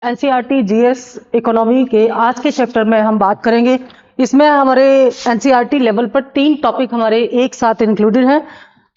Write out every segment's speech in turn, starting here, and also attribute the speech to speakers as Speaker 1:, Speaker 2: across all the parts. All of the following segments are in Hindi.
Speaker 1: एनसीईआरटी जीएस इकोनॉमी के आज के चैप्टर में हम बात करेंगे। इसमें हमारे एनसीईआरटी लेवल पर 3 टॉपिक हमारे एक साथ इंक्लूडेड हैं।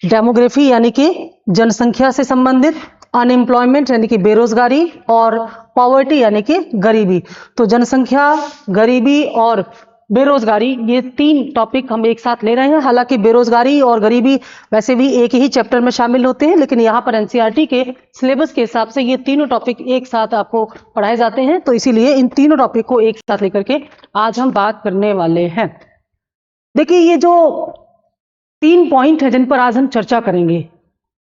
Speaker 1: डेमोग्राफी यानी कि जनसंख्या से संबंधित, अनएम्प्लॉयमेंट यानी कि बेरोजगारी, और पॉवर्टी यानी कि गरीबी। तो जनसंख्या, गरीबी और बेरोजगारी, ये 3 टॉपिक हम एक साथ ले रहे हैं। हालांकि बेरोजगारी और गरीबी वैसे भी एक ही चैप्टर में शामिल होते हैं, लेकिन यहाँ पर एनसीईआरटी के सिलेबस के हिसाब से ये तीनों टॉपिक एक साथ आपको पढ़ाए जाते हैं। तो इसीलिए इन तीनों टॉपिक को एक साथ लेकर के आज हम बात करने वाले हैं। देखिए, ये जो 3 पॉइंट है जिन पर आज हम चर्चा करेंगे,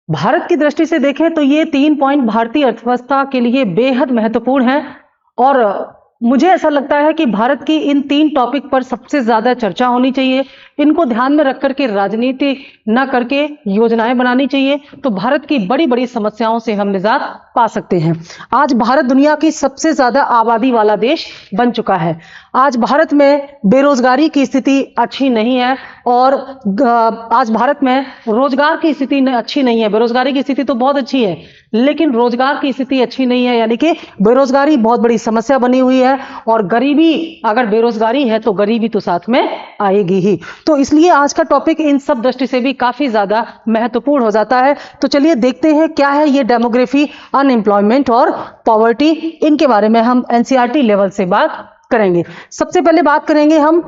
Speaker 1: भारत की दृष्टि से देखें तो ये 3 पॉइंट भारतीय अर्थव्यवस्था के लिए बेहद महत्वपूर्ण हैं। और मुझे ऐसा लगता है कि भारत की इन 3 टॉपिक पर सबसे ज्यादा चर्चा होनी चाहिए। इनको ध्यान में रख करके राजनीति न करके योजनाएं बनानी चाहिए, तो भारत की बड़ी बड़ी समस्याओं से हम निजात पा सकते हैं। आज भारत दुनिया की सबसे ज्यादा आबादी वाला देश बन चुका है। आज भारत में बेरोजगारी की स्थिति अच्छी नहीं है, और आज भारत में रोजगार की स्थिति अच्छी नहीं है। बेरोजगारी की स्थिति तो बहुत अच्छी है, लेकिन रोजगार की स्थिति अच्छी नहीं है, यानी कि बेरोजगारी बहुत बड़ी समस्या बनी हुई है। और गरीबी, अगर बेरोजगारी है तो गरीबी तो साथ में आएगी ही। तो इसलिए आज का टॉपिक इन सब दृष्टि से भी काफी ज्यादा महत्वपूर्ण हो जाता है। तो चलिए देखते हैं क्या है ये डेमोग्राफी, अनएम्प्लॉयमेंट और पॉवर्टी। इनके बारे में हम एनसीईआरटी लेवल से बात करेंगे। सबसे पहले बात करेंगे हम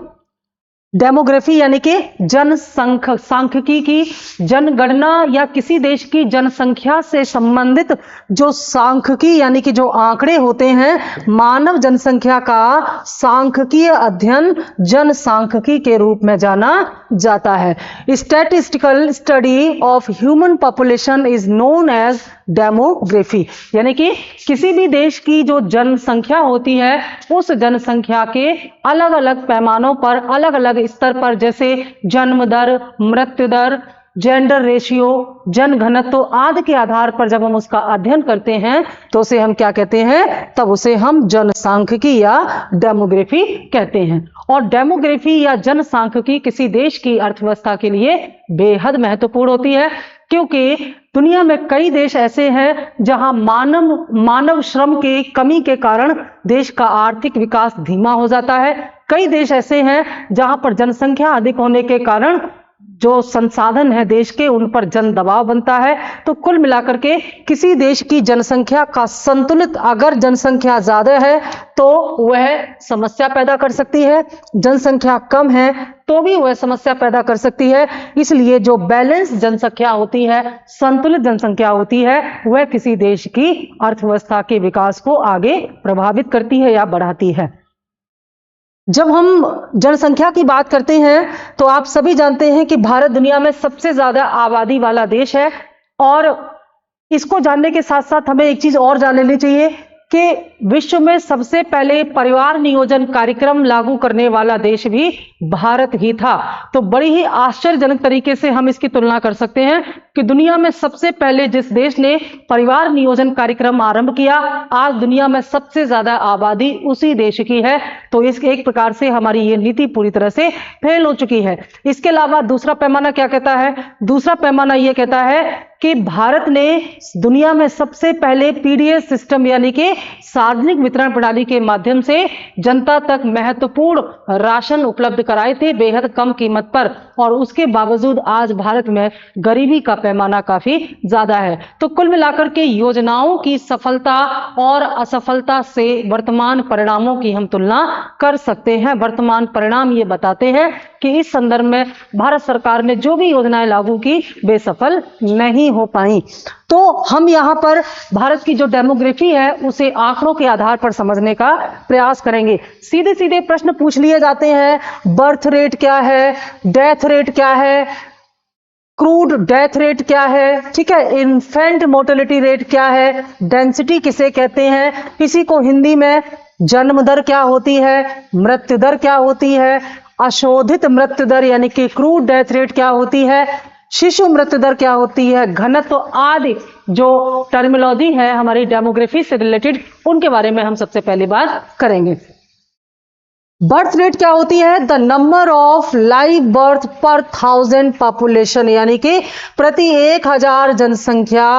Speaker 1: डेमोग्राफी यानी कि जनसांख्यिकी की जनगणना, या किसी देश की जनसंख्या से संबंधित जो सांख्यिकी यानी कि जो आंकड़े होते हैं, मानव जनसंख्या का सांख्यिकीय अध्ययन जनसांख्यिकी के रूप में जाना जाता है। Statistical study of human population is known as demography, यानी कि किसी भी देश की जो जनसंख्या होती है, उस जनसंख्या के अलग अलग पैमानों पर, अलग अलग स्तर पर, जैसे जन्म दर, मृत्यु दर, जेंडर रेशियो, जनघनत्व आदि के आधार पर जब हम उसका अध्ययन करते हैं तो उसे हम क्या कहते हैं? तब उसे हम जनसांख्यिकी या डेमोग्राफी कहते हैं। और डेमोग्राफी या जनसांख्यिकी किसी देश की अर्थव्यवस्था के लिए बेहद महत्वपूर्ण होती है, क्योंकि दुनिया में कई देश ऐसे हैं जहां मानव श्रम के कमी के कारण देश का आर्थिक विकास धीमा हो जाता है। कई देश ऐसे हैं जहां पर जनसंख्या अधिक होने के कारण जो संसाधन है देश के, उन पर जन दबाव बनता है। तो कुल मिलाकर के किसी देश की जनसंख्या का संतुलित, अगर जनसंख्या ज्यादा है तो वह समस्या पैदा कर सकती है, जनसंख्या कम है तो भी वह समस्या पैदा कर सकती है। इसलिए जो बैलेंस जनसंख्या होती है, संतुलित जनसंख्या होती है, वह किसी देश की अर्थव्यवस्था के विकास को आगे प्रभावित करती है या बढ़ाती है। जब हम जनसंख्या की बात करते हैं तो आप सभी जानते हैं कि भारत दुनिया में सबसे ज्यादा आबादी वाला देश है। और इसको जानने के साथ साथ हमें एक चीज और जान लेनी चाहिए कि विश्व में सबसे पहले परिवार नियोजन कार्यक्रम लागू करने वाला देश भी भारत ही था। तो बड़ी ही आश्चर्यजनक तरीके से हम इसकी तुलना कर सकते हैं कि दुनिया में सबसे पहले जिस देश ने परिवार नियोजन कार्यक्रम आरंभ किया, आज दुनिया में सबसे ज्यादा आबादी उसी देश की है। तो इस एक प्रकार से हमारी ये नीति पूरी तरह से फेल हो चुकी है। इसके अलावा दूसरा पैमाना क्या कहता है? दूसरा पैमाना ये कहता है कि भारत ने दुनिया में सबसे पहले पीडीएस सिस्टम यानी कि सार्वजनिक वितरण प्रणाली के माध्यम से जनता तक महत्वपूर्ण राशन उपलब्ध कराए थे बेहद कम कीमत पर। और उसके बावजूद आज भारत में गरीबी का पैमाना काफी ज्यादा है। तो कुल मिलाकर के योजनाओं की सफलता और असफलता से वर्तमान परिणामों की हम तुलना कर सकते हैं। वर्तमान परिणाम ये बताते हैं कि इस संदर्भ में भारत सरकार ने जो भी योजनाएं लागू की वे सफल नहीं हो पाई। तो हम यहाँ पर भारत की जो डेमोग्राफी है उसे आंकड़ों के आधार पर समझने का प्रयास करेंगे। सीधे सीधे प्रश्न पूछ लिए जाते हैं, बर्थ रेट क्या है, डेथ रेट क्या है, क्रूड डेथ रेट क्या है, ठीक है, इन्फेंट मोर्टेलिटी रेट क्या है, डेंसिटी किसे कहते हैं, किसी को हिंदी में जन्म दर क्या होती है, मृत्यु दर क्या होती है, अशोधित मृत्यु दर यानी कि क्रूड डेथ रेट क्या होती है, शिशु मृत्यु दर क्या होती है, घनत्व आदि जो टर्मिनोलॉजी है हमारी डेमोग्राफी से रिलेटेड, उनके बारे में हम सबसे पहली बात करेंगे। बर्थ रेट क्या होती है? The number of live birth पर 1000 पॉपुलेशन, यानी कि प्रति 1000 जनसंख्या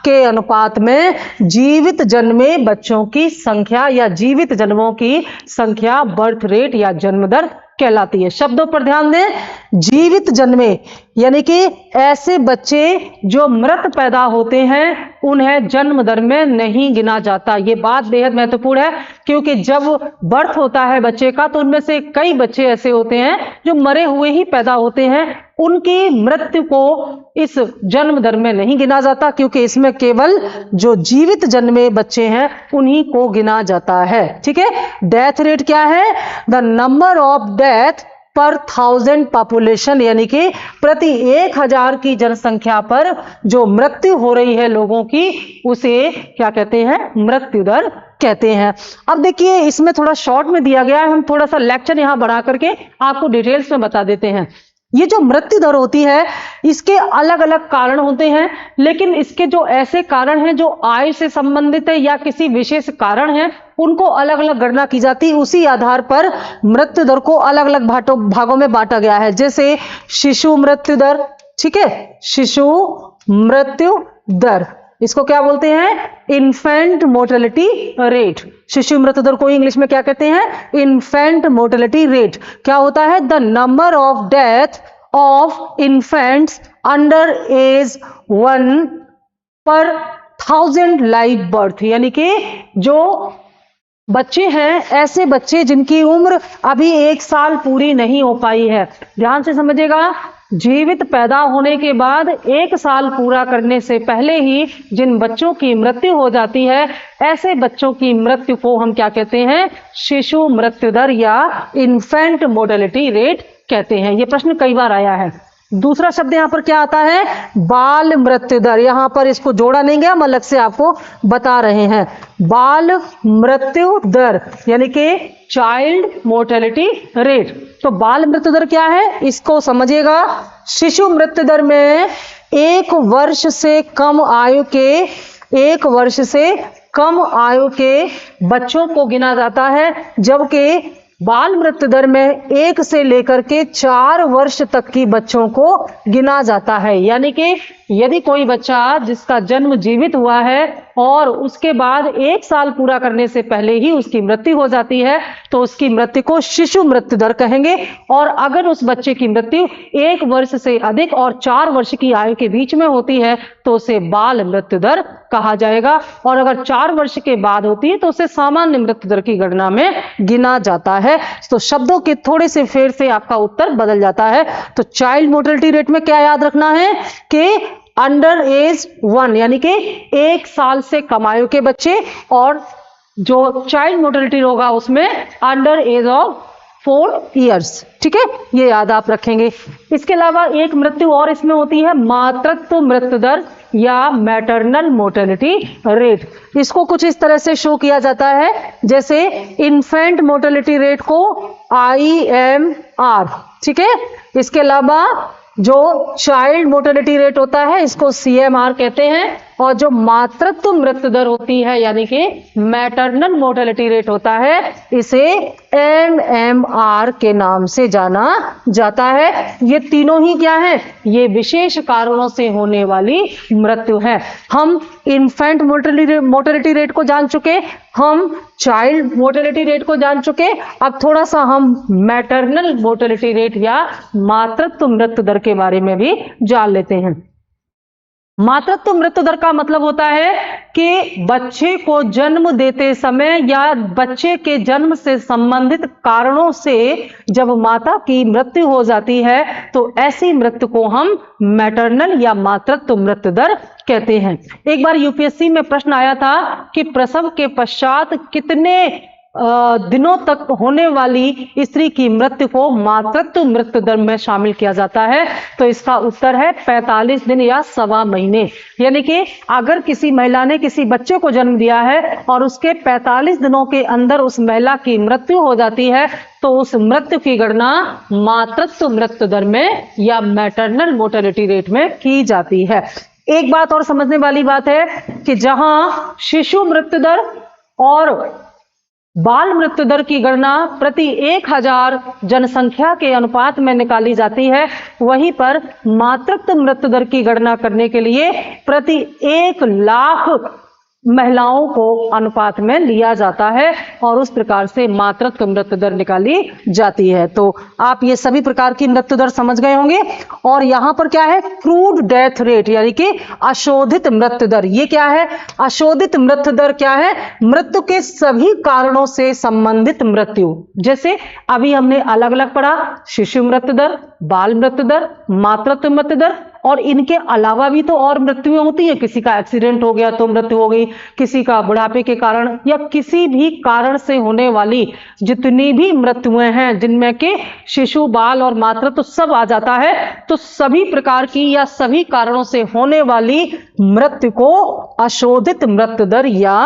Speaker 1: के अनुपात में जीवित जन्मे बच्चों की संख्या या जीवित जन्मों की संख्या बर्थ रेट या जन्म दर कहलाती है। शब्दों पर ध्यान दें, जीवित जन्मे यानी कि ऐसे बच्चे जो मृत पैदा होते हैं उन्हें जन्म दर में नहीं गिना जाता। ये बात बेहद महत्वपूर्ण है, क्योंकि जब बर्थ होता है बच्चे का तो उनमें से कई बच्चे ऐसे होते हैं जो मरे हुए ही पैदा होते हैं, उनकी मृत्यु को इस जन्म दर में नहीं गिना जाता, क्योंकि इसमें केवल जो जीवित जन्मे बच्चे हैं उन्हीं को गिना जाता है। ठीक है। डेथ रेट क्या है? द नंबर ऑफ डेथ पर 1000 पॉपुलेशन, यानी कि प्रति 1000 की जनसंख्या पर जो मृत्यु हो रही है लोगों की, उसे क्या कहते हैं? मृत्यु दर कहते हैं। अब देखिए इसमें थोड़ा शॉर्ट में दिया गया है, हम थोड़ा सा लेक्चर यहां बढ़ा करके आपको डिटेल्स में बता देते हैं। ये जो मृत्यु दर होती है इसके अलग अलग कारण होते हैं, लेकिन इसके जो ऐसे कारण हैं जो आयु से संबंधित है या किसी विशेष कारण है, उनको अलग अलग गणना की जाती है। उसी आधार पर मृत्यु दर को अलग अलग भागों में बांटा गया है। जैसे शिशु मृत्यु दर, ठीक है, शिशु मृत्यु दर, इसको क्या बोलते हैं? Infant mortality rate. शिशु मृत्यु दर को इंग्लिश में क्या कहते हैं? Infant mortality rate. क्या होता है? The number of death of infants under as 1 पर 1000 लाइव बर्थ, यानी कि जो बच्चे हैं, ऐसे बच्चे जिनकी उम्र अभी 1 साल पूरी नहीं हो पाई है, ध्यान से समझिएगा, जीवित पैदा होने के बाद 1 साल पूरा करने से पहले ही जिन बच्चों की मृत्यु हो जाती है, ऐसे बच्चों की मृत्यु को हम क्या कहते हैं? शिशु मृत्यु दर या इन्फेंट मोर्टेलिटी रेट कहते हैं। ये प्रश्न कई बार आया है। दूसरा शब्द यहां पर क्या आता है? बाल मृत्यु दर। यहां पर इसको जोड़ा नहीं गया, हम अलग से आपको बता रहे हैं। बाल मृत्यु दर यानी कि चाइल्ड मोर्टेलिटी रेट। तो बाल मृत्यु दर क्या है इसको समझिएगा। शिशु मृत्यु दर में 1 वर्ष से कम आयु के बच्चों को गिना जाता है, जबकि बाल मृत्यु दर में 1 से लेकर के 4 वर्ष तक की बच्चों को गिना जाता है। यानी कि यदि कोई बच्चा जिसका जन्म जीवित हुआ है और उसके बाद 1 साल पूरा करने से पहले ही उसकी मृत्यु हो जाती है, तो उसकी मृत्यु को शिशु मृत्यु दर कहेंगे। और अगर उस बच्चे की मृत्यु 1 वर्ष से अधिक और 4 वर्ष की आयु के बीच में होती है तो उसे बाल मृत्यु दर कहा जाएगा। और अगर 4 वर्ष के बाद होती है तो उसे सामान्य मृत्यु दर की गणना में गिना जाता है। तो शब्दों के थोड़े से फेर से आपका उत्तर बदल जाता है। तो चाइल्ड मोर्टेलिटी रेट में क्या याद रखना है कि अंडर एज 1 यानी कि 1 साल से कम आयु के बच्चे, और जो चाइल्ड मोर्टेलिटी होगा उसमें अंडर एज ऑफ 4 इयर्स। ठीक है, ये याद आप रखेंगे। इसके अलावा एक मृत्यु और इसमें होती है, मातृत्व मृत्यु दर या मैटरनल मोर्टेलिटी रेट। इसको कुछ इस तरह से शो किया जाता है, जैसे इन्फेंट मोर्टेलिटी रेट को IMR। ठीक है, इसके अलावा जो चाइल्ड मोर्टेलिटी रेट होता है इसको CMR कहते हैं, और जो मातृत्व मृत्यु दर होती है यानी कि मैटरनल मोर्टेलिटी रेट होता है इसे MMR के नाम से जाना जाता है। ये तीनों ही क्या है? ये विशेष कारणों से होने वाली मृत्यु है। हम इन्फेंट मोर्टेलिटी रेट को जान चुके, हम चाइल्ड मोर्टेलिटी रेट को जान चुके, अब थोड़ा सा हम मैटरनल मोर्टेलिटी रेट या मातृत्व मृत्यु दर के बारे में भी जान लेते हैं। मातृत्व मृत्यु दर का मतलब होता है कि बच्चे को जन्म देते समय या बच्चे के जन्म से संबंधित कारणों से जब माता की मृत्यु हो जाती है तो ऐसी मृत्यु को हम मैटरनल या मातृत्व मृत्यु दर कहते हैं। एक बार यूपीएससी में प्रश्न आया था कि प्रसव के पश्चात कितने दिनों तक होने वाली स्त्री की मृत्यु को मातृत्व मृत्यु दर में शामिल किया जाता है, तो इसका उत्तर है 45 दिन या 1.25 महीने। यानी कि अगर किसी महिला ने किसी बच्चे को जन्म दिया है और उसके 45 दिनों के अंदर उस महिला की मृत्यु हो जाती है तो उस मृत्यु की गणना मातृत्व मृत्यु दर में या मैटरनल मोर्टेलिटी रेट में की जाती है। एक बात और समझने वाली बात है कि जहां शिशु मृत्यु दर और बाल मृत्यु दर की गणना प्रति 1000 जनसंख्या के अनुपात में निकाली जाती है, वहीं पर मातृत्व मृत्यु दर की गणना करने के लिए प्रति 1 लाख महिलाओं को अनुपात में लिया जाता है और उस प्रकार से मातृत्व मृत्यु दर निकाली जाती है। तो आप ये सभी प्रकार की मृत्यु दर समझ गए होंगे। और यहां पर क्या है, क्रूड डेथ रेट यानी कि अशोधित मृत्यु दर। ये क्या है, अशोधित मृत्यु दर क्या है, मृत्यु के सभी कारणों से संबंधित मृत्यु। जैसे अभी हमने अलग अलग पढ़ा, शिशु मृत्यु दर, बाल मृत्यु दर, मातृत्व मृत्यु दर, और इनके अलावा भी तो और मृत्युएं होती है। किसी का एक्सीडेंट हो गया तो मृत्यु हो गई, किसी का बुढ़ापे के कारण या किसी भी कारण से होने वाली जितनी भी मृत्युएं हैं, जिनमें के शिशु, बाल और मातृत्व सब आ जाता है, तो सभी प्रकार की या सभी कारणों से होने वाली मृत्यु को अशोधित मृत्यु दर या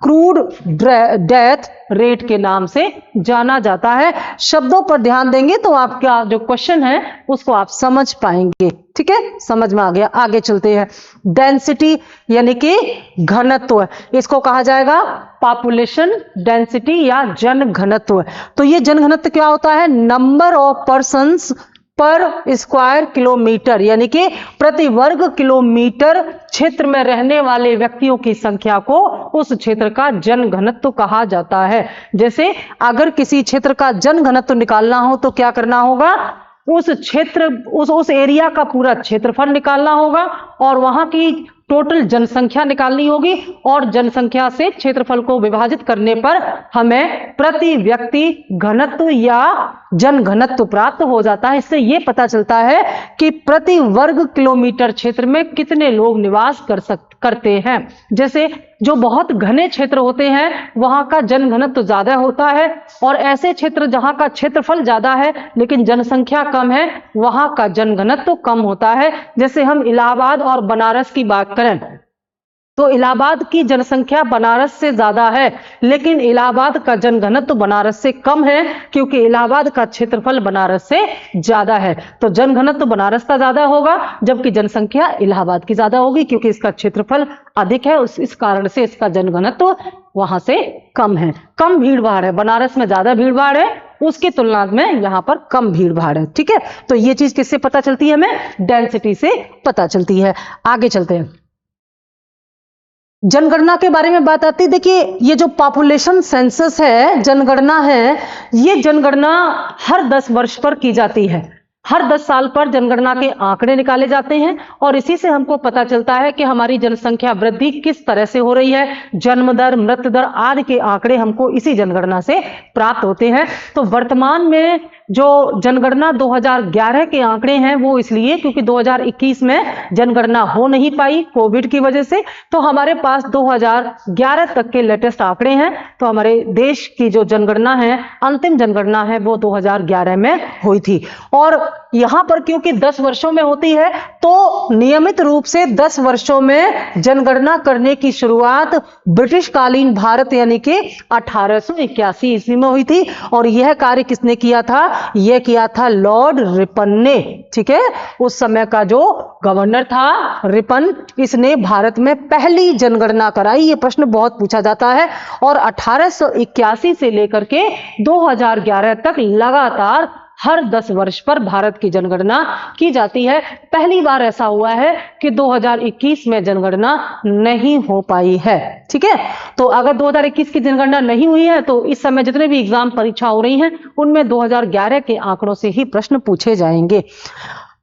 Speaker 1: क्रूड डेथ रेट के नाम से जाना जाता है। शब्दों पर ध्यान देंगे तो आपका जो क्वेश्चन है उसको आप समझ पाएंगे। ठीक है, समझ में आ गया। आगे चलते हैं। डेंसिटी यानी कि घनत्व, इसको कहा जाएगा पॉपुलेशन डेंसिटी या जन घनत्व। तो ये जन घनत्व क्या होता है, नंबर ऑफ पर्सन्स पर स्क्वायर किलोमीटर, यानी कि प्रति वर्ग किलोमीटर क्षेत्र में रहने वाले व्यक्तियों की संख्या को उस क्षेत्र का जन घनत्व कहा जाता है। जैसे अगर किसी क्षेत्र का जन घनत्व निकालना हो तो क्या करना होगा, उस क्षेत्र उस एरिया का पूरा क्षेत्रफल निकालना होगा और वहां की टोटल जनसंख्या निकालनी होगी और जनसंख्या से क्षेत्रफल को विभाजित करने पर हमें प्रति व्यक्ति घनत्व या जन घनत्व प्राप्त हो जाता है। इससे यह पता चलता है कि प्रति वर्ग किलोमीटर क्षेत्र में कितने लोग निवास करते हैं। जैसे जो बहुत घने क्षेत्र होते हैं वहां का जन घनत्व ज्यादा होता है और ऐसे क्षेत्र जहां का क्षेत्रफल ज्यादा है लेकिन जनसंख्या कम है वहां का जन घनत्व कम होता है। जैसे हम इलाहाबाद और बनारस की बात करें तो इलाहाबाद की जनसंख्या बनारस से ज्यादा है लेकिन इलाहाबाद का जन घनत्व बनारस से कम है क्योंकि इलाहाबाद का क्षेत्रफल बनारस से ज्यादा है। तो जन घनत्व बनारस का ज्यादा होगा जबकि जनसंख्या इलाहाबाद की ज्यादा होगी क्योंकि इसका क्षेत्रफल अधिक है, इस कारण से इसका जन घनत्व वहां से कम है। कम भीड़ भाड़ है, बनारस में ज्यादा भीड़ भाड़ है, उसकी तुलना में यहां पर कम भीड़ भाड़ है। ठीक है, तो ये चीज किससे पता चलती है, हमें डेंसिटी से पता चलती है। आगे चलते हैं, जनगणना के बारे में बात आती है। देखिए ये जो पॉपुलेशन सेंसस है, जनगणना है, ये जनगणना हर 10 वर्ष पर की जाती है। हर 10 साल पर जनगणना के आंकड़े निकाले जाते हैं और इसी से हमको पता चलता है कि हमारी जनसंख्या वृद्धि किस तरह से हो रही है। जन्म दर, मृत्यु दर आदि के आंकड़े हमको इसी जनगणना से प्राप्त होते हैं। तो वर्तमान में जो जनगणना 2011 के आंकड़े हैं वो इसलिए क्योंकि 2021 में जनगणना हो नहीं पाई कोविड की वजह से, तो हमारे पास 2011 तक के लेटेस्ट आंकड़े हैं। तो हमारे देश की जो जनगणना है, अंतिम जनगणना है, वो 2011 में हुई थी। और यहां पर क्योंकि 10 वर्षों में होती है तो नियमित रूप से 10 वर्षों में जनगणना करने की शुरुआत ब्रिटिश कालीन भारत यानी कि 1881 ईस्वी में हुई थी। और यह कार्य किसने किया था, यह किया था लॉर्ड रिपन ने। ठीक है, उस समय का जो गवर्नर था रिपन, इसने भारत में पहली जनगणना कराई। यह प्रश्न बहुत पूछा जाता है और 1881 से लेकर के 2011 तक लगातार हर 10 वर्ष पर भारत की जनगणना की जाती है। पहली बार ऐसा हुआ है कि 2021 में जनगणना नहीं हो पाई है। ठीक है, तो अगर 2021 की जनगणना नहीं हुई है तो इस समय जितने भी एग्जाम परीक्षा हो रही हैं उनमें 2011 के आंकड़ों से ही प्रश्न पूछे जाएंगे।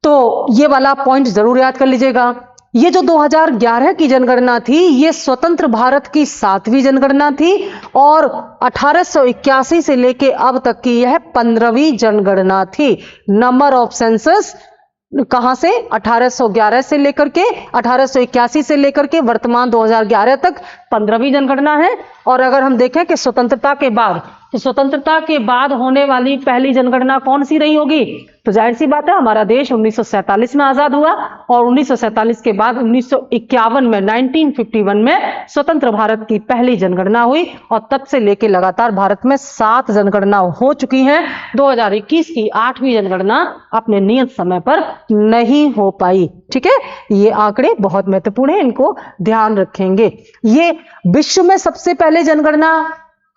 Speaker 1: तो ये वाला पॉइंट जरूर याद कर लीजिएगा। ये जो 2011 की जनगणना थी ये स्वतंत्र भारत की 7वीं जनगणना थी और 1881 से लेके अब तक की यह 15वीं जनगणना थी। नंबर ऑफ सेंसस कहां से, 1811 से लेकर के 1881 से लेकर के वर्तमान 2011 तक 15वीं जनगणना है। और अगर हम देखें कि स्वतंत्रता के बाद, तो स्वतंत्रता के बाद होने वाली पहली जनगणना कौन सी रही होगी, तो जाहिर सी बात है हमारा देश 1947 में आजाद हुआ और 1947 के बाद 1951 में 1951 में स्वतंत्र भारत की पहली जनगणना हुई और तब से लेके लगातार भारत में 7 जनगणना हो चुकी हैं। 2021 की 8वीं जनगणना अपने नियत समय पर नहीं हो पाई। ठीक है, ये आंकड़े बहुत महत्वपूर्ण है, इनको ध्यान रखेंगे। ये विश्व में सबसे पहले जनगणना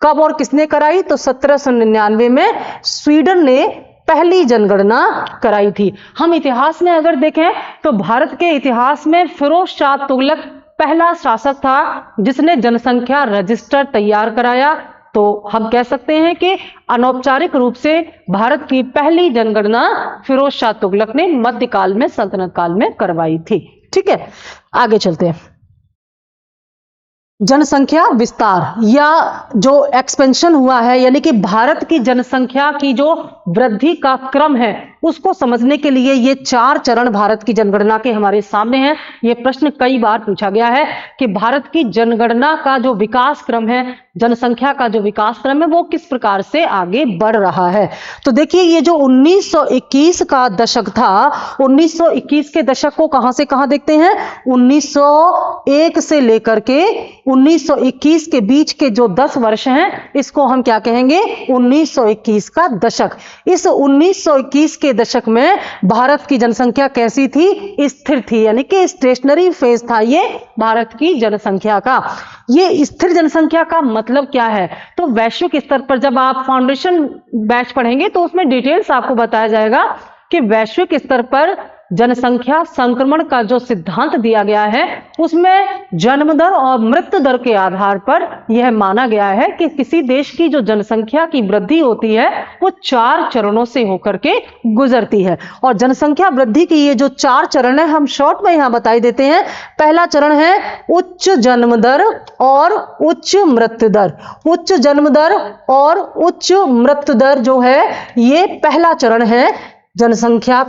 Speaker 1: कब और किसने कराई? तो 1799 में स्वीडन ने पहली जनगणना कराई थी। हम इतिहास में अगर देखें तो भारत के इतिहास में फिरोज शाह तुगलक पहला शासक था जिसने जनसंख्या रजिस्टर तैयार कराया। तो हम कह सकते हैं कि अनौपचारिक रूप से भारत की पहली जनगणना फिरोज शाह तुगलक ने मध्यकाल में, सल्तनत काल में करवाई थी। ठीक है, आगे चलते हैं। जनसंख्या विस्तार या जो एक्सपेंशन हुआ है, यानी कि भारत की जनसंख्या की जो वृद्धि का क्रम है, उसको समझने के लिए ये 4 चरण भारत की जनगणना के हमारे सामने हैं। ये प्रश्न कई बार पूछा गया है कि भारत की जनगणना का जो विकास क्रम है, जनसंख्या का जो विकास क्रम है, वो किस प्रकार से आगे बढ़ रहा है। तो देखिए, ये जो 1921 का दशक था, 1921 के दशक को कहां से कहां देखते हैं? 1901 से लेकर के 1921 के बीच के जो 10 वर्ष हैं, इसको हम क्या कहेंगे? 1921 का दशक। इस 1921 के दशक में भारत की जनसंख्या कैसी थी? स्थिर थी, यानी कि स्टेशनरी फेज था ये भारत की जनसंख्या का। ये स्थिर जनसंख्या का मतलब क्या है? तो वैश्विक स्तर पर जब आप फाउंडेशन बैच पढ़ेंगे तो उसमें डिटेल्स आपको बताया जाएगा कि वैश्विक स्तर पर जनसंख्या संक्रमण का जो सिद्धांत दिया गया है, उसमें जन्म दर और मृत्यु दर के आधार पर यह माना गया है कि किसी देश की जो जनसंख्या की वृद्धि होती है वो 4 चरणों से होकर के गुजरती है। और जनसंख्या वृद्धि की ये जो 4 चरण है, हम शॉर्ट में यहां बताई देते हैं। पहला चरण है उच्च जन्म दर और उच्च मृत्यु दर। उच्च जन्म दर और उच्च मृत्यु दर जो है, ये पहला चरण है जनसंख्या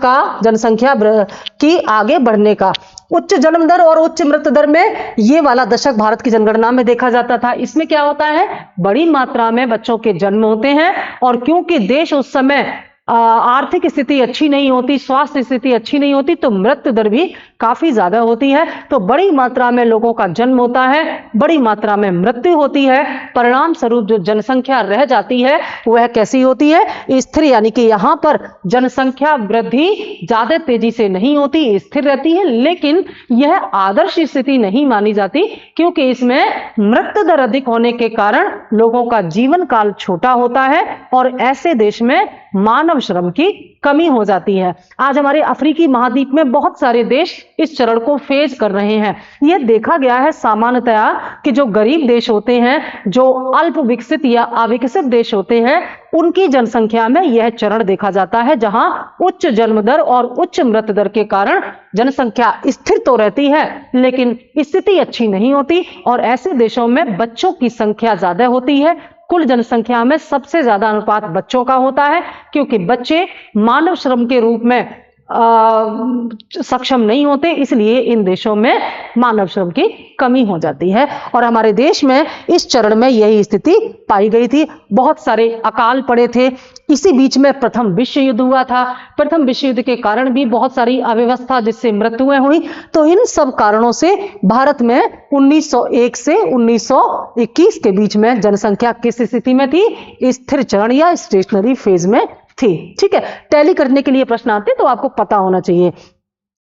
Speaker 1: की आगे बढ़ने का। उच्च जन्म दर और उच्च मृत्यु दर में ये वाला दशक भारत की जनगणना में देखा जाता था। इसमें क्या होता है? बड़ी मात्रा में बच्चों के जन्म होते हैं, और क्योंकि देश उस समय आर्थिक स्थिति अच्छी नहीं होती, स्वास्थ्य स्थिति अच्छी नहीं होती, तो मृत्यु दर भी काफी ज्यादा होती है। तो बड़ी मात्रा में लोगों का जन्म होता है, बड़ी मात्रा में मृत्यु होती है। परिणाम स्वरूप जो जनसंख्या रह जाती है वह कैसी होती है? स्थिर, यानी कि यहां पर जनसंख्या वृद्धि ज्यादा तेजी से नहीं होती, स्थिर रहती है। लेकिन यह आदर्श स्थिति नहीं मानी जाती, क्योंकि इसमें मृत्यु दर अधिक होने के कारण लोगों का जीवन काल छोटा होता है और ऐसे देश में मानव श्रम की कमी हो जाती है। आज हमारे अफ्रीकी महाद्वीप में बहुत सारे देश इस चरण को फेज कर रहे हैं। यह देखा गया है सामान्यतया कि जो गरीब देश होते हैं, जो अल्प विकसित या अविकसित देश होते हैं, उनकी जनसंख्या में यह चरण देखा जाता है, जहां उच्च जन्म दर और उच्च मृत्यु दर के कारण जनसंख्या स्थिर तो रहती है लेकिन स्थिति अच्छी नहीं होती, और ऐसे देशों में बच्चों की संख्या ज्यादा होती है। कुल जनसंख्या में सबसे ज्यादा अनुपात बच्चों का होता है, क्योंकि बच्चे मानव श्रम के रूप में सक्षम नहीं होते, इसलिए इन देशों में मानव श्रम की कमी हो जाती है। और हमारे देश में इस चरण में यही स्थिति पाई गई थी। बहुत सारे अकाल पड़े थे। इसी बीच में प्रथम विश्व युद्ध हुआ था। प्रथम विश्व युद्ध के कारण भी बहुत सारी अव्यवस्था, जिससे मृत्युएं हुई। तो इन सब कारणों से भारत में 1901 से 1921 के बीच में जनसंख्या किस स्थिति में थी? स्थिर चरण या स्टेशनरी फेज में थी। ठीक है, टैली करने के लिए प्रश्न आते तो आपको पता होना चाहिए।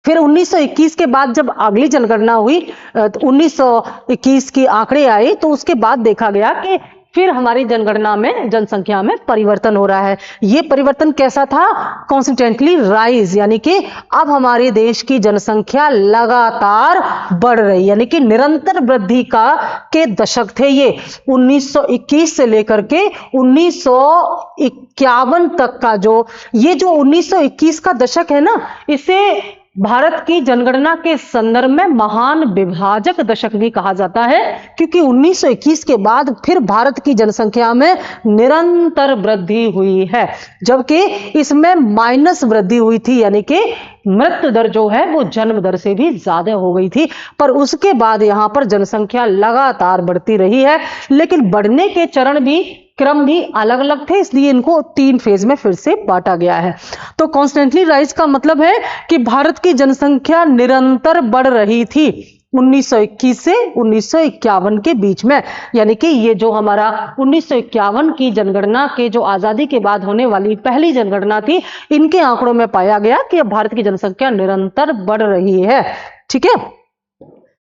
Speaker 1: फिर 1921 के बाद जब अगली जनगणना हुई, 1921 की आंकड़े आए, तो उसके बाद देखा गया कि फिर हमारी जनगणना में जनसंख्या में परिवर्तन हो रहा है। ये परिवर्तन कैसा था? कॉन्स्टेंटली राइज, यानी कि अब हमारे देश की जनसंख्या लगातार बढ़ रही, यानी कि निरंतर वृद्धि के दशक थे ये। 1921 से लेकर के 1951 तक का जो 1921 का दशक है ना, इसे भारत की जनगणना के संदर्भ में महान विभाजक दशक भी कहा जाता है, क्योंकि 1921 के बाद फिर भारत की जनसंख्या में निरंतर वृद्धि हुई है, जबकि इसमें माइनस वृद्धि हुई थी, यानी कि मृत्यु दर जो है वो जन्म दर से भी ज्यादा हो गई थी। पर उसके बाद यहां पर जनसंख्या लगातार बढ़ती रही है, लेकिन बढ़ने के चरण भी, क्रम भी अलग अलग थे, इसलिए इनको 3 फेज में फिर से बांटा गया है। तो कॉन्स्टेंटली राइज का मतलब है कि भारत की जनसंख्या निरंतर बढ़ रही थी 1921 से 1951 के बीच में, यानी कि ये जो हमारा 1951 की जनगणना के जो आजादी के बाद होने वाली पहली जनगणना थी, इनके आंकड़ों में पाया गया कि भारत की जनसंख्या निरंतर बढ़ रही है। ठीक है।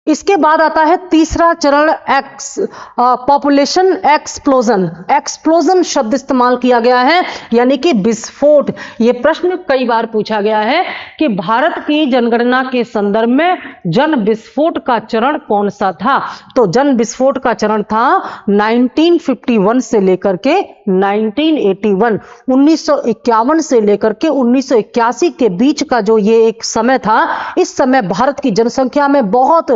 Speaker 1: इसके बाद आता है तीसरा चरण पॉपुलेशन एक्सप्लोजन। एक्सप्लोजन शब्द इस्तेमाल किया गया है, यानी कि विस्फोट। यह प्रश्न कई बार पूछा गया है कि भारत की जनगणना के संदर्भ में जन विस्फोट का चरण कौन सा था। तो जन विस्फोट का चरण था 1951 से लेकर के 1981, 1951 से लेकर के 1981 के बीच का जो ये एक समय था, इस समय भारत की जनसंख्या में बहुत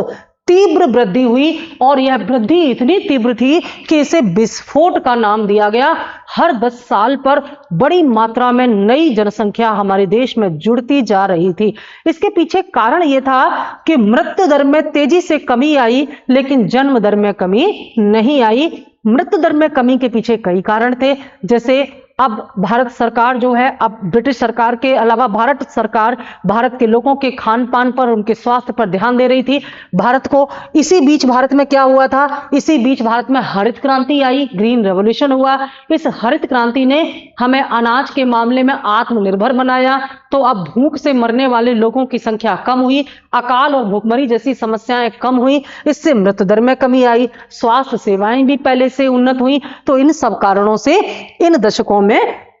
Speaker 1: तीव्र वृद्धि हुई और यह वृद्धि इतनी तीव्र थी कि इसे विस्फोट का नाम दिया गया। हर 10 साल पर बड़ी मात्रा में नई जनसंख्या हमारे देश में जुड़ती जा रही थी। इसके पीछे कारण यह था कि मृत्यु दर में तेजी से कमी आई, लेकिन जन्म दर में कमी नहीं आई। मृत्यु दर में कमी के पीछे कई कारण थे, जैसे अब भारत सरकार जो है, अब ब्रिटिश सरकार के अलावा भारत सरकार भारत के लोगों के खान पान पर, उनके स्वास्थ्य पर ध्यान दे रही थी। भारत को इसी बीच भारत में क्या हुआ था, इसी बीच भारत में हरित क्रांति आई, ग्रीन रेवोल्यूशन हुआ। इस हरित क्रांति ने हमें अनाज के मामले में आत्मनिर्भर बनाया। तो अब भूख से मरने वाले लोगों की संख्या कम हुई, अकाल और भूखमरी जैसी समस्याएं कम हुई, इससे मृत्यु दर में कमी आई, स्वास्थ्य सेवाएं भी पहले से उन्नत हुई। तो इन सब कारणों से इन दशकों में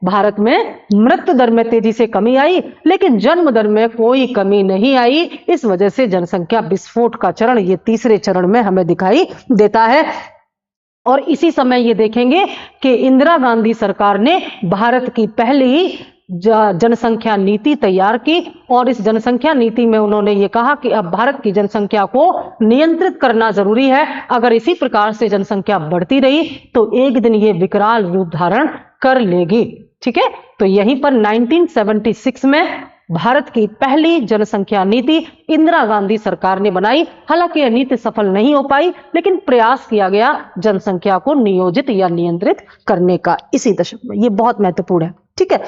Speaker 1: भारत में मृत्यु दर में तेजी से कमी आई, लेकिन जन्म दर में कोई कमी नहीं आई। इस वजह से जनसंख्या विस्फोट का चरण ये तीसरे चरण में हमें दिखाई देता है। और इसी समय ये देखेंगे कि इंदिरा गांधी सरकार ने भारत की पहली जनसंख्या नीति तैयार की और इस जनसंख्या नीति में उन्होंने ये कहा कि अब भारत की जनसंख्या को नियंत्रित करना जरूरी है। अगर इसी प्रकार से जनसंख्या बढ़ती रही तो एक दिन ये विकराल रूप धारण कर लेगी। ठीक है, तो यहीं पर 1976 में भारत की पहली जनसंख्या नीति इंदिरा गांधी सरकार ने बनाई। हालांकि यह नीति सफल नहीं हो पाई, लेकिन प्रयास किया गया जनसंख्या को नियोजित या नियंत्रित करने का इसी दशक में। यह बहुत महत्वपूर्ण है। ठीक है,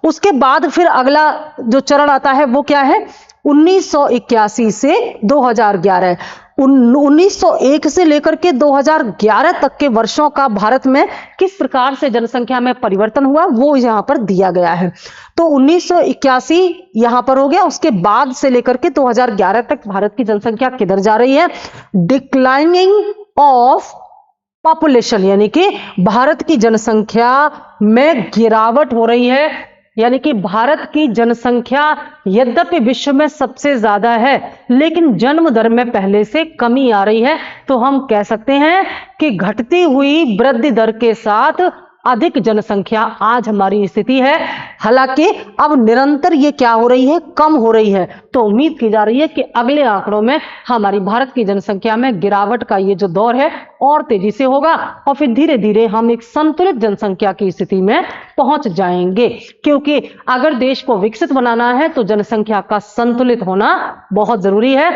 Speaker 1: उसके बाद फिर अगला जो चरण आता है वो क्या है, 1981 से 2011। 1901 से लेकर के 2011 तक के वर्षों का भारत में किस प्रकार से जनसंख्या में परिवर्तन हुआ वो यहां पर दिया गया है। तो 1981 यहां पर हो गया, उसके बाद से लेकर के 2011 तक भारत की जनसंख्या किधर जा रही है, डिक्लाइनिंग ऑफ पॉपुलेशन, यानी कि भारत की जनसंख्या में गिरावट हो रही है। यानी कि भारत की जनसंख्या यद्यपि विश्व में सबसे ज्यादा है, लेकिन जन्म दर में पहले से कमी आ रही है। तो हम कह सकते हैं कि घटती हुई वृद्धि दर के साथ अधिक जनसंख्या आज हमारी स्थिति है। हालांकि अब निरंतर ये क्या हो रही है, कम हो रही है। तो उम्मीद की जा रही है कि अगले आंकड़ों में हमारी भारत की जनसंख्या में गिरावट का ये जो दौर है और तेजी से होगा और फिर धीरे धीरे हम एक संतुलित जनसंख्या की स्थिति में पहुंच जाएंगे। क्योंकि अगर देश को विकसित बनाना है तो जनसंख्या का संतुलित होना बहुत जरूरी है।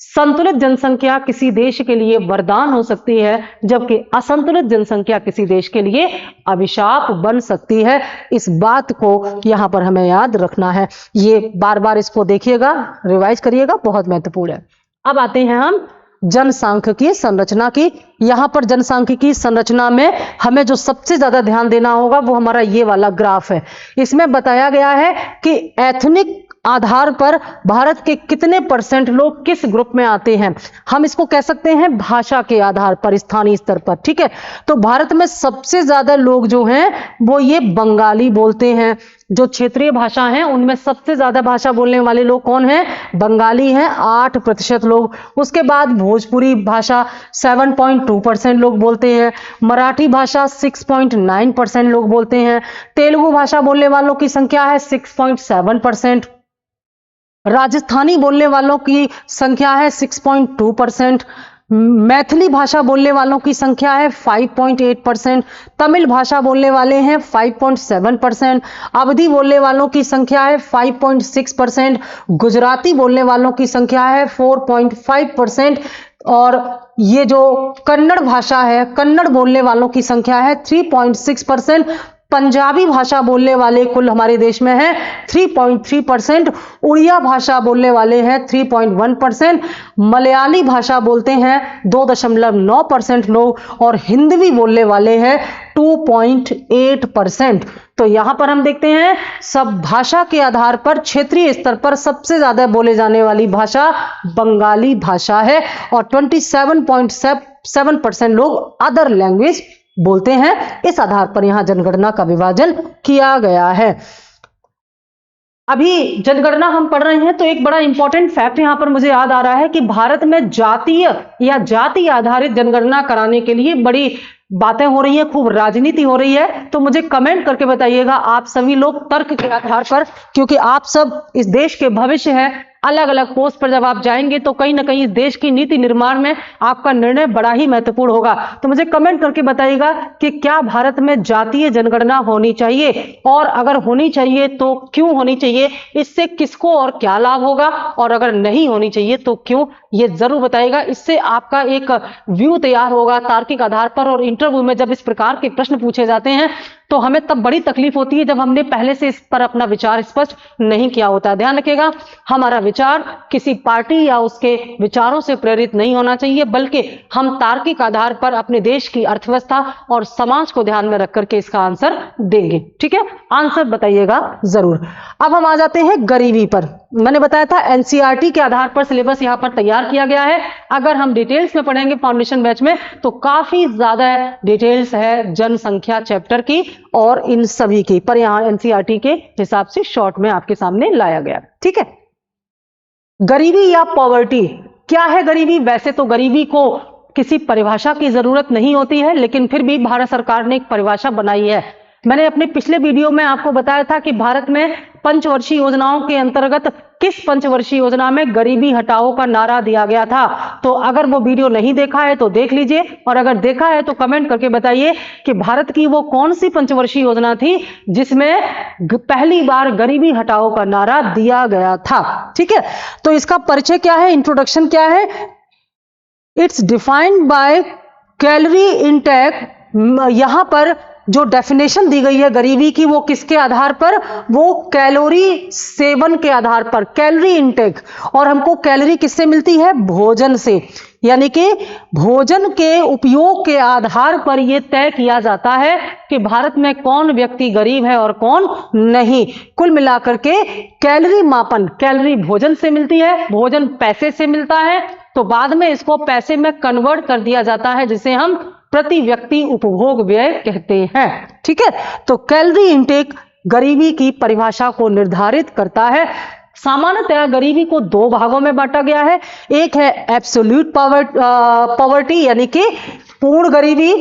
Speaker 1: संतुलित जनसंख्या किसी देश के लिए वरदान हो सकती है, जबकि असंतुलित जनसंख्या किसी देश के लिए अभिशाप बन सकती है। इस बात को यहां पर हमें याद रखना है। ये बार बार इसको देखिएगा, रिवाइज करिएगा, बहुत महत्वपूर्ण है। अब आते हैं हम जनसांख्यिकीय संरचना की। यहां पर जनसांख्यिकीय संरचना में हमें जो सबसे ज्यादा ध्यान देना होगा वो हमारा ये वाला ग्राफ है। इसमें बताया गया है कि एथनिक आधार पर भारत के कितने % लोग किस ग्रुप में आते हैं। हम इसको कह सकते हैं भाषा के आधार पर, स्थानीय स्तर पर। ठीक है, तो भारत में सबसे ज्यादा लोग जो हैं वो ये बंगाली बोलते हैं। जो क्षेत्रीय भाषा हैं उनमें सबसे ज्यादा भाषा बोलने वाले लोग कौन हैं, बंगाली हैं, 8% लोग। उसके बाद भोजपुरी भाषा 7.2% लोग बोलते हैं। मराठी भाषा 6.9% लोग बोलते हैं। तेलुगु भाषा बोलने वालों की संख्या है 6.7%। राजस्थानी बोलने वालों की संख्या है 6.2%। मैथिली भाषा बोलने वालों की संख्या है 5.8%। तमिल भाषा बोलने वाले हैं 5.7%। अवधी बोलने वालों की संख्या है 5.6%। गुजराती बोलने वालों की संख्या है 4.5%। और ये जो कन्नड़ भाषा है, कन्नड़ बोलने वालों की संख्या है 3.6%। पंजाबी भाषा बोलने वाले कुल हमारे देश में हैं 3.3%, उड़िया भाषा बोलने वाले हैं 3.1%, मलयाली भाषा बोलते हैं 2.9% लोग, और हिंदी बोलने वाले हैं 2.8%। तो यहां पर हम देखते हैं सब भाषा के आधार पर क्षेत्रीय स्तर पर सबसे ज्यादा बोले जाने वाली भाषा बंगाली भाषा है, और 27.7% लोग अदर लैंग्वेज बोलते हैं। इस आधार पर यहां जनगणना का विभाजन किया गया है। अभी जनगणना हम पढ़ रहे हैं तो एक बड़ा इंपॉर्टेंट फैक्ट यहां पर मुझे याद आ रहा है कि भारत में जातीय या जाति आधारित जनगणना कराने के लिए बड़ी बातें हो रही है, खूब राजनीति हो रही है। तो मुझे कमेंट करके बताइएगा आप सभी लोग तर्क के आधार पर, क्योंकि आप सब इस देश के भविष्य है। अलग अलग पोस्ट पर जब आप जाएंगे तो कहीं ना कहीं इस देश की नीति निर्माण में आपका निर्णय बड़ा ही महत्वपूर्ण होगा। तो मुझे कमेंट करके बताइएगा कि क्या भारत में जातीय जनगणना होनी चाहिए, और अगर होनी चाहिए तो क्यों होनी चाहिए, इससे किसको और क्या लाभ होगा, और अगर नहीं होनी चाहिए तो क्यों, ये जरूर बताइएगा। इससे आपका एक व्यू तैयार होगा तार्किक आधार पर। और इंटरव्यू में जब इस प्रकार के प्रश्न पूछे जाते हैं तो हमें तब बड़ी तकलीफ होती है जब हमने पहले से इस पर अपना विचार स्पष्ट नहीं किया होता है। ध्यान रखिएगा, हमारा विचार किसी पार्टी या उसके विचारों से प्रेरित नहीं होना चाहिए, बल्कि हम तार्किक आधार पर अपने देश की अर्थव्यवस्था और समाज को ध्यान में रख करके इसका आंसर देंगे। ठीक है, आंसर बताइएगा जरूर। अब हम आ जाते हैं गरीबी पर। मैंने बताया था एनसीईआरटी के आधार पर सिलेबस यहां पर तैयार किया गया है। अगर हम डिटेल्स में पढ़ेंगे फाउंडेशन बैच में तो काफी ज्यादा डिटेल्स है जनसंख्या चैप्टर की और इन सभी की, पर यहां एनसीईआरटी के हिसाब से शॉर्ट में आपके सामने लाया गया। ठीक है, गरीबी या पॉवर्टी क्या है? गरीबी, वैसे तो गरीबी को किसी परिभाषा की जरूरत नहीं होती है, लेकिन फिर भी भारत सरकार ने एक परिभाषा बनाई है। मैंने अपने पिछले वीडियो में आपको बताया था कि भारत में पंचवर्षीय योजनाओं के अंतर्गत किस पंचवर्षीय योजना में गरीबी हटाओ का नारा दिया गया था। तो अगर वो वीडियो नहीं देखा है तो देख लीजिए, और अगर देखा है तो कमेंट करके बताइए कि भारत की वो कौन सी पंचवर्षीय योजना थी जिसमें पहली बार गरीबी हटाओ का नारा दिया गया था। ठीक है, तो इसका परिचय क्या है, इंट्रोडक्शन क्या है? It's defined by calorie intake. यहां पर जो डेफिनेशन दी गई है गरीबी की वो किसके आधार पर? वो कैलोरी सेवन के आधार पर, कैलोरी इंटेक। और हमको कैलोरी किससे मिलती है? भोजन से, यानी कि भोजन के उपयोग के आधार पर यह तय किया जाता है कि भारत में कौन व्यक्ति गरीब है और कौन नहीं। कुल मिलाकर के कैलोरी मापन, कैलोरी भोजन से मिलती है, भोजन पैसे से मिलता है, तो बाद में इसको पैसे में कन्वर्ट कर दिया जाता है, जिसे हम प्रति व्यक्ति उपभोग व्यय कहते हैं। ठीक है, तो कैलोरी इंटेक गरीबी की परिभाषा को निर्धारित करता है। सामान्यतः गरीबी को दो भागों में बांटा गया है। एक है एब्सोल्यूट पॉवर्टी यानी कि पूर्ण गरीबी,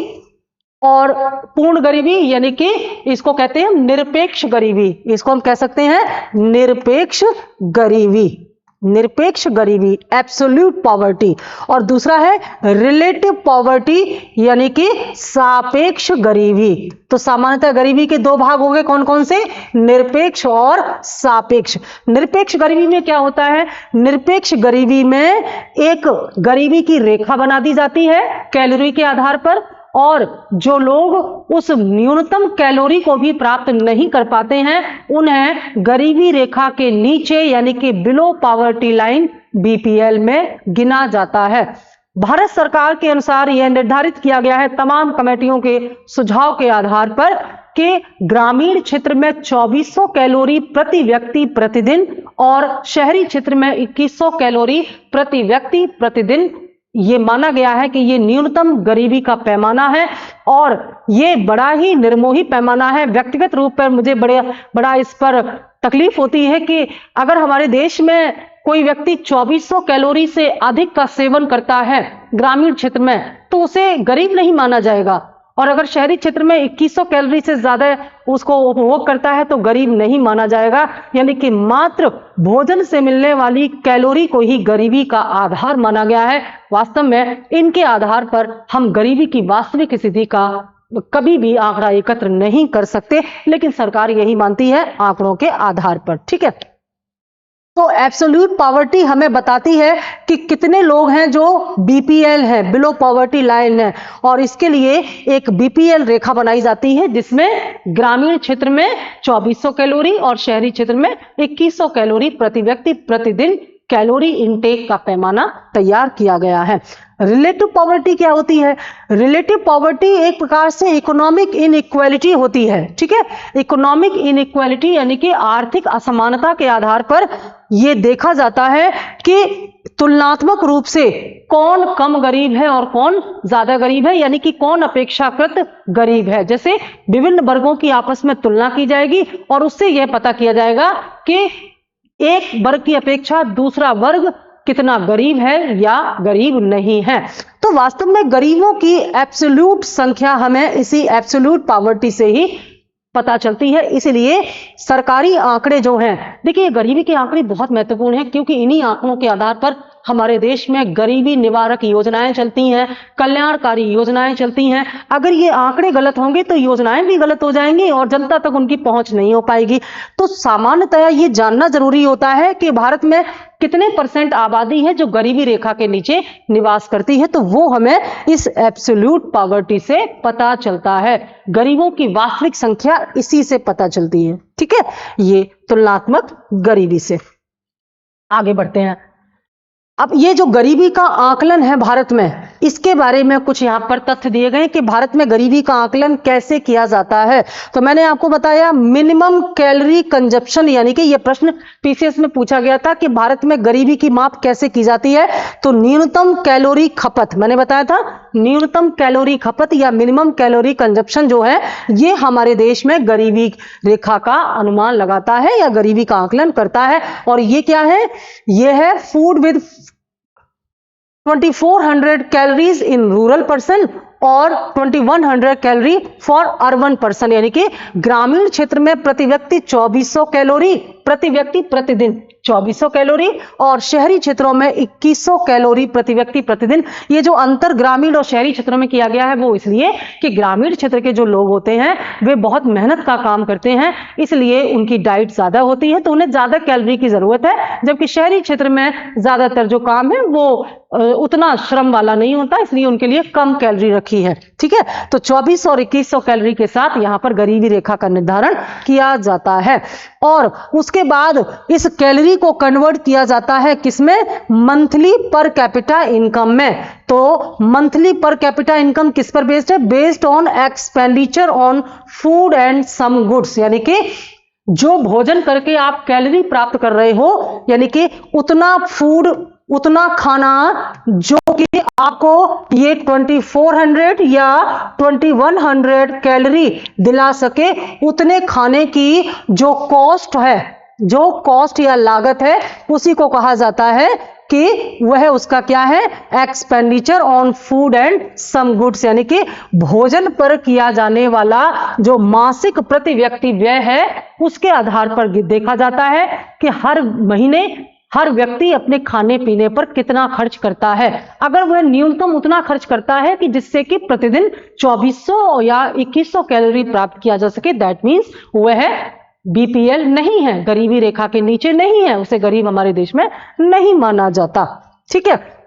Speaker 1: और पूर्ण गरीबी यानी कि इसको कहते हैं निरपेक्ष गरीबी। इसको हम कह सकते हैं निरपेक्ष गरीबी, निरपेक्ष गरीबी, एब्सोल्यूट पॉवर्टी। और दूसरा है रिलेटिव पॉवर्टी यानी कि सापेक्ष गरीबी। तो सामान्यतः गरीबी के दो भाग हो गए, कौन कौन से? निरपेक्ष और सापेक्ष। निरपेक्ष गरीबी में क्या होता है? निरपेक्ष गरीबी में एक गरीबी की रेखा बना दी जाती है कैलोरी के आधार पर, और जो लोग उस न्यूनतम कैलोरी को भी प्राप्त नहीं कर पाते हैं उन्हें गरीबी रेखा के नीचे यानी कि बिलो पॉवर्टी लाइन बीपीएल में गिना जाता है। भारत सरकार के अनुसार यह निर्धारित किया गया है तमाम कमेटियों के सुझाव के आधार पर कि ग्रामीण क्षेत्र में 2400 कैलोरी प्रति व्यक्ति प्रतिदिन और शहरी क्षेत्र में 2100 कैलोरी प्रति व्यक्ति प्रतिदिन ये माना गया है कि ये न्यूनतम गरीबी का पैमाना है, और ये बड़ा ही निर्मोही पैमाना है। व्यक्तिगत रूप पर मुझे बड़ा इस पर तकलीफ होती है कि अगर हमारे देश में कोई व्यक्ति 2400 कैलोरी से अधिक का सेवन करता है ग्रामीण क्षेत्र में तो उसे गरीब नहीं माना जाएगा, और अगर शहरी क्षेत्र में 2100 कैलोरी से ज्यादा उसको उपभोग करता है तो गरीब नहीं माना जाएगा। यानी कि मात्र भोजन से मिलने वाली कैलोरी को ही गरीबी का आधार माना गया है। वास्तव में इनके आधार पर हम गरीबी की वास्तविक स्थिति का कभी भी आंकड़ा एकत्र नहीं कर सकते, लेकिन सरकार यही मानती है आंकड़ों के आधार पर। ठीक है, तो एब्सोल्यूट पॉवर्टी हमें बताती है कि कितने लोग हैं जो बीपीएल हैं, बिलो पॉवर्टी लाइन है, और इसके लिए एक बीपीएल रेखा बनाई जाती है जिसमें ग्रामीण क्षेत्र में 2400 कैलोरी और शहरी क्षेत्र में 2100 कैलोरी प्रति व्यक्ति प्रतिदिन कैलोरी इनटेक का पैमाना तैयार किया गया है। रिलेटिव पॉवर्टी क्या होती है? रिलेटिव पॉवर्टी एक प्रकार से इकोनॉमिक इनइक्वालिटी होती है, ठीक है। इकोनॉमिक इनइक्वालिटी यानी कि आर्थिक असमानता के आधार पर यह देखा जाता है कि तुलनात्मक रूप से कौन कम गरीब है और कौन ज्यादा गरीब है, यानी कि कौन अपेक्षाकृत गरीब है। जैसे विभिन्न वर्गों की आपस में तुलना की जाएगी और उससे यह पता किया जाएगा कि एक वर्ग की अपेक्षा दूसरा वर्ग कितना गरीब है या गरीब नहीं है। तो वास्तव में गरीबों की एब्सोल्यूट संख्या हमें इसी एब्सोल्यूट पॉवर्टी से ही पता चलती है। इसलिए सरकारी आंकड़े जो हैं, देखिए गरीबी के आंकड़े बहुत महत्वपूर्ण हैं क्योंकि इन्हीं आंकड़ों के आधार पर हमारे देश में गरीबी निवारक योजनाएं चलती हैं, कल्याणकारी योजनाएं चलती हैं। अगर ये आंकड़े गलत होंगे तो योजनाएं भी गलत हो जाएंगी और जनता तक उनकी पहुंच नहीं हो पाएगी। तो सामान्यतः ये जानना जरूरी होता है कि भारत में कितने % आबादी है जो गरीबी रेखा के नीचे निवास करती है, तो वो हमें इस एब्सोल्यूट पॉवर्टी से पता चलता है। गरीबों की वास्तविक संख्या इसी से पता चलती है, ठीक है, ये तुलनात्मक गरीबी से। आगे बढ़ते हैं। अब ये जो गरीबी का आकलन है भारत में, इसके बारे में कुछ यहां पर तथ्य दिए गए कि भारत में गरीबी का आकलन कैसे किया जाता है। तो मैंने आपको बताया मिनिमम कैलोरी कंजप्शन, यानी कि यह प्रश्न पीसीएस में पूछा गया था कि भारत में गरीबी की माप कैसे की जाती है। तो न्यूनतम कैलोरी खपत, मैंने बताया था न्यूनतम कैलोरी खपत या मिनिमम कैलोरी कंजप्शन जो है ये हमारे देश में गरीबी रेखा का अनुमान लगाता है या गरीबी का आकलन करता है। और ये क्या है? ये है food with 2400 calories in rural person और 2100 कैलोरी फॉर अर्बन पर्सन, यानी कि ग्रामीण क्षेत्र में प्रति व्यक्ति 2400 कैलोरी प्रति व्यक्ति प्रतिदिन 2400 कैलोरी और शहरी क्षेत्रों में 2100 कैलोरी प्रति व्यक्ति प्रतिदिन। ये जो अंतर ग्रामीण और शहरी क्षेत्रों में किया गया है वो इसलिए कि ग्रामीण क्षेत्र के जो लोग होते हैं वे बहुत मेहनत का काम करते हैं, इसलिए उनकी डाइट ज्यादा होती है तो उन्हें ज्यादा कैलोरी की जरूरत है, जबकि शहरी क्षेत्र में ज्यादातर जो काम है वो उतना श्रम वाला नहीं होता, इसलिए उनके लिए कम कैलोरी रखी है, ठीक है। तो 2400 और 2100 कैलोरी के साथ यहां पर गरीबी रेखा का निर्धारण किया जाता है और उसके बाद इस कैलोरी को कन्वर्ट किया जाता है किसमें? मंथली पर कैपिटा इनकम में। तो मंथली पर कैपिटा इनकम किस पर बेस्ड है? Based on expenditure on food and some goods, यानी कि जो भोजन करके आप कैलोरी प्राप्त कर रहे हो, यानी कि उतना फूड उतना खाना जो कि आपको ये 2400 या 2100 कैलोरी दिला सके, उतने खाने की जो कॉस्ट है, जो कॉस्ट या लागत है, उसी को कहा जाता है कि वह उसका क्या है? Expenditure on food and some goods, यानी कि भोजन पर किया जाने वाला जो मासिक प्रति व्यक्ति व्यय है उसके आधार पर देखा जाता है कि हर महीने हर व्यक्ति अपने खाने पीने पर कितना खर्च करता है। अगर वह न्यूनतम उतना खर्च करता है कि जिससे कि प्रतिदिन 2400 या 2100 कैलोरी प्राप्त किया जा सके, दैट मीन्स वह बीपीएल नहीं है, गरीबी रेखा के नीचे नहीं है, उसे गरीब हमारे देश में नहीं माना जाता, ठीक है।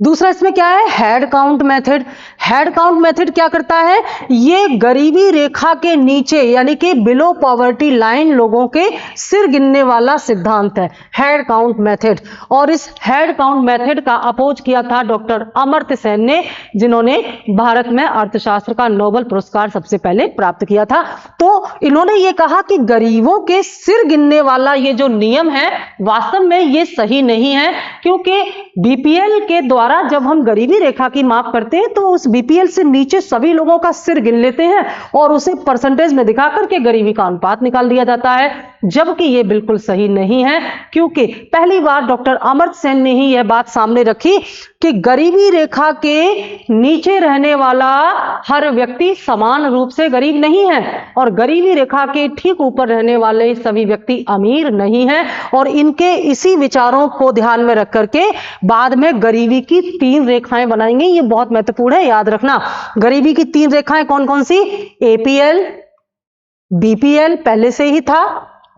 Speaker 1: दूसरा इसमें क्या है? Head count method. Head count method क्या करता है? ये गरीबी रेखा के नीचे यानी कि बिलो पॉवर्टी लाइन लोगों के सिर गिनने वाला सिद्धांत है, हेड काउंट मेथड। और इस हेड काउंट मेथड का अपोज किया था डॉक्टर अमर्त्य सेन ने, जिन्होंने भारत में अर्थशास्त्र का नोबेल पुरस्कार सबसे पहले प्राप्त किया था। तो इन्होंने ये कहा कि गरीबों के सिर गिनने वाला ये जो नियम है वास्तव में ये सही नहीं है, क्योंकि बीपीएल के द्वारा जब हम गरीबी रेखा की माप करते हैं तो उस बीपीएल से नीचे सभी लोगों का सिर गिन लेते हैं और उसे परसेंटेज में दिखा करके गरीबी का अनुपात निकाल दिया जाता है, जबकि यह बिल्कुल सही नहीं है। क्योंकि पहली बार डॉक्टर अमर्त्य सेन ने ही यह बात सामने रखी कि गरीबी रेखा के नीचे रहने वाला हर व्यक्ति समान रूप से गरीब नहीं है और गरीबी रेखा के ठीक ऊपर रहने वाले सभी व्यक्ति अमीर नहीं हैं। और इनके इसी विचारों को ध्यान में रख करके बाद में गरीबी की 3 रेखाएं बनाएंगे। ये बहुत महत्वपूर्ण है, याद रखना। गरीबी की 3 रेखाएं कौन कौन सी? एपीएल, बीपीएल पहले से ही था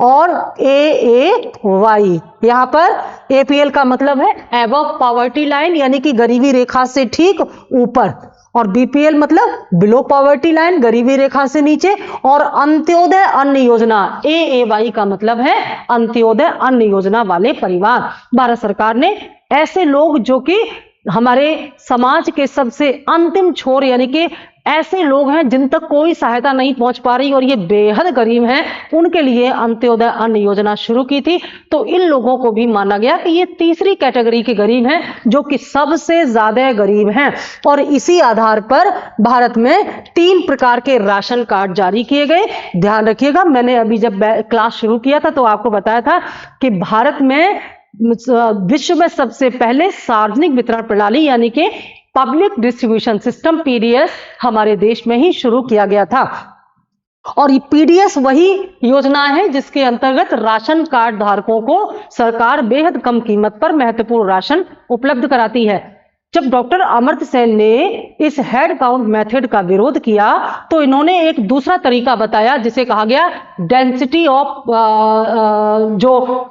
Speaker 1: और AAY। यहाँ पर APL का मतलब है एबव पॉवर्टी लाइन, यानी कि गरीबी रेखा से ठीक ऊपर, और BPL मतलब बिलो पॉवर्टी लाइन, गरीबी रेखा से नीचे, और अंत्योदय अन्न योजना AAY का मतलब है अंत्योदय अन्न योजना वाले परिवार। भारत सरकार ने ऐसे लोग जो कि हमारे समाज के सबसे अंतिम छोर, यानी कि ऐसे लोग हैं जिन तक कोई सहायता नहीं पहुंच पा रही और ये बेहद गरीब हैं, उनके लिए अंत्योदय अन्न योजना शुरू की थी। तो इन लोगों को भी माना गया कि ये तीसरी कैटेगरी के गरीब हैं, जो कि सबसे ज्यादा गरीब हैं। और इसी आधार पर भारत में 3 प्रकार के राशन कार्ड जारी किए गए। ध्यान रखिएगा, मैंने अभी जब क्लास शुरू किया था तो आपको बताया था कि भारत में विश्व में सबसे पहले सार्वजनिक वितरण प्रणाली यानी कि पब्लिक डिस्ट्रीब्यूशन सिस्टम PDS हमारे देश में ही शुरू किया गया था। और ये PDS वही योजना है जिसके अंतर्गत राशन कार्ड धारकों को सरकार बेहद कम कीमत पर महत्वपूर्ण राशन उपलब्ध कराती है। जब डॉक्टर अमर्त्य सेन ने इस हेड काउंट मेथड का विरोध किया तो इन्होंने एक दूसरा तरीका बताया जिसे कहा गया डेंसिटी ऑफ जो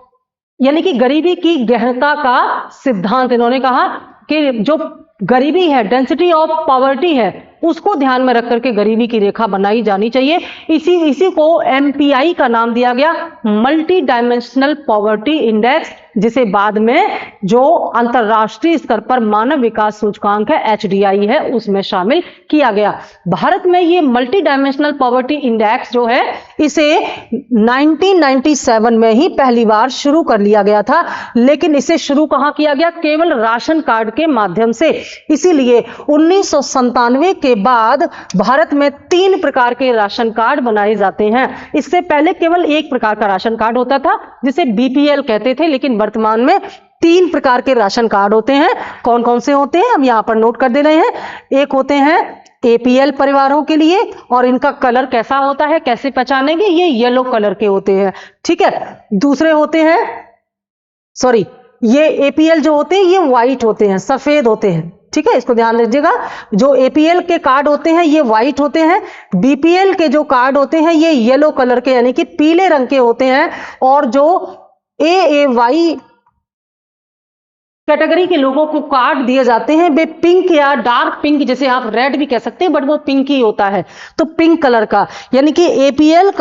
Speaker 1: यानी कि गरीबी की गहनता का सिद्धांत। इन्होंने कहा कि जो गरीबी है, डेंसिटी ऑफ पॉवर्टी है, उसको ध्यान में रख करके गरीबी की रेखा बनाई जानी चाहिए। इसी को MPI का नाम दिया गया, मल्टी डायमेंशनल पॉवर्टी इंडेक्स, जिसे बाद में जो अंतरराष्ट्रीय स्तर पर मानव विकास सूचकांक है HDI है उसमें शामिल किया गया। भारत में ये मल्टी डायमेंशनल पॉवर्टी इंडेक्स जो है इसे 1997 में ही पहली बार शुरू कर लिया गया था, लेकिन इसे शुरू कहां किया गया? केवल राशन कार्ड के माध्यम से। इसीलिए 1997 के बाद भारत में 3 प्रकार के राशन कार्ड बनाए जाते हैं। इससे पहले केवल एक प्रकार का राशन कार्ड होता था जिसे BPL कहते थे, लेकिन वर्तमान में 3 प्रकार के राशन कार्ड होते हैं। कौन कौन से होते हैं हम यहां पर नोट कर दे रहे हैं। एक होते हैं APL परिवारों के लिए, और इनका कलर कैसा होता है, कैसे पहचानेंगे? ये येलो कलर के होते हैं, ठीक है। दूसरे होते हैं, सॉरी, ये APL जो होते हैं ये व्हाइट होते हैं, सफेद होते हैं, ठीक है, इसको ध्यान रखिएगा। जो APL के कार्ड होते हैं ये व्हाइट होते हैं। BPL के जो कार्ड होते हैं ये येलो कलर के यानी कि पीले रंग के होते हैं। और जो AAY कैटेगरी के लोगों को कार्ड दिए जाते हैं वे पिंक या डार्क पिंक, जैसे आप रेड भी कह सकते हैं बट वो पिंक ही होता है, तो पिंक कलर का, यानी कि APL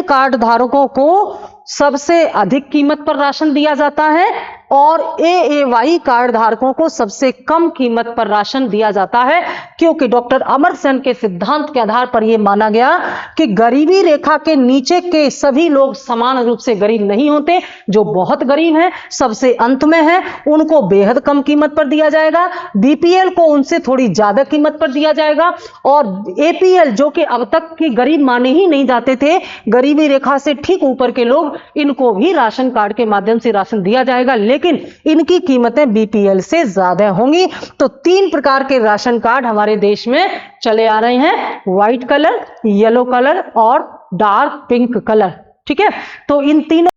Speaker 1: कार्ड धारकों को सबसे अधिक कीमत पर राशन दिया जाता है और AAY कार्ड धारकों को सबसे कम कीमत पर राशन दिया जाता है, क्योंकि डॉक्टर अमर्त्य सेन के सिद्धांत के आधार पर यह माना गया कि गरीबी रेखा के नीचे के सभी लोग समान रूप से गरीब नहीं होते। जो बहुत गरीब हैं, सबसे अंत में हैं, उनको बेहद कम कीमत पर दिया जाएगा। BPL को उनसे थोड़ी ज्यादा कीमत पर दिया जाएगा, और APL जो कि अब तक की गरीब माने ही नहीं जाते थे, गरीबी रेखा से ठीक ऊपर के लोग, इनको भी राशन कार्ड के माध्यम से राशन दिया जाएगा, लेकिन इनकी कीमतें BPL से ज्यादा होंगी। तो 3 प्रकार के राशन कार्ड हमारे देश में चले आ रहे हैं, व्हाइट कलर, येलो कलर और डार्क पिंक कलर, ठीक है। तो इन तीनों